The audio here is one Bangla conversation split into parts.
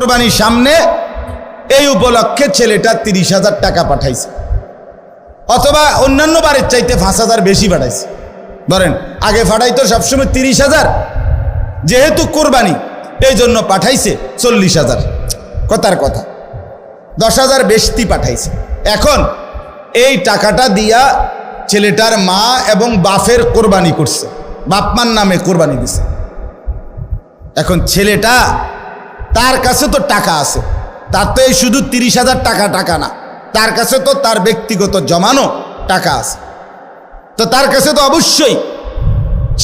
কোরবানির সামনে এই উপলক্ষে ছেলেটা 30,000 টাকা পাঠাইছে, অথবা অন্যান্য বারের চাইতে 5,000 বেশি পাঠাইছে। ধরেন আগে পাঠাইতো সবসময় 30,000, যেহেতু কোরবানি এই জন্য পাঠাইছে 40,000। কথার কথা 10,000 বেশি পাঠাইছে। এখন এই টাকাটা দিয়া ছেলেটার মা এবং বাপের কোরবানি করছে, বাপমার নামে কোরবানি দিছে। এখন ছেলেটা, তার কাছে তো টাকা আছে, তার তো এই শুধু 30,000 টাকা না, তার কাছে তো তার ব্যক্তিগত জমানো টাকা আছে। তো তার কাছে তো অবশ্যই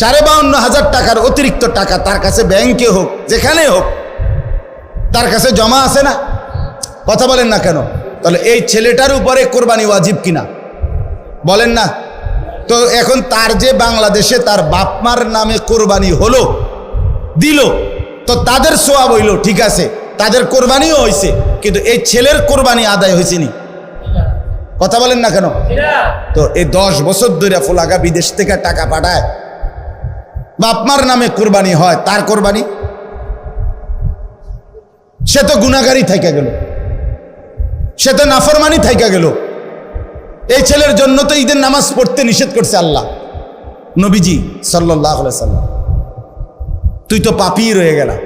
52,500 টাকার অতিরিক্ত টাকা তার কাছে ব্যাংকে হোক যেখানে হোক তার কাছে জমা আছে না? কথা বলেন না কেন? তাহলে এই ছেলেটার উপরে কোরবানি ওয়াজিব কিনা বলেন না? তো এখন তার যে বাংলাদেশে তার বাপমার নামে কোরবানি হলো, দিল, তো তাদের সোয়াব হইল, ঠিক আছে, তাদের কোরবানিও হয়েছে, কিন্তু এই ছেলের কোরবানি আদায় হয়েছে নি? কথা বলেন না কেন? তো এই 10 বছর ধরে ফোলাগা বিদেশ থেকে টাকা পাঠায়, বাপমার নামে কোরবানি হয়, তার কোরবানি সে তো গুনাহগারী থাইকা গেল, সে তো নাফরমানি থাইকা গেল। এই ছেলের জন্য তো ঈদের নামাজ পড়তে নিষেধ করছে আল্লাহ, নবীজি সাল্লাল্লাহু আলাইহি সাল্লাম। তুই তো পাপী রয়ে গেলা।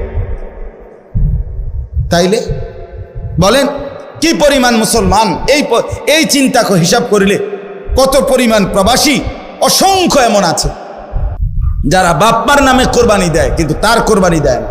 তাইলে বলেন কি পরিমাণ মুসলমান, এই চিন্তা হিসাব করিলে কত পরিমাণ প্রবাসী অসংখ্য এমন আছে যারা বাপমার নামে কোরবানি দেয় কিন্তু তার কোরবানি দেয় না।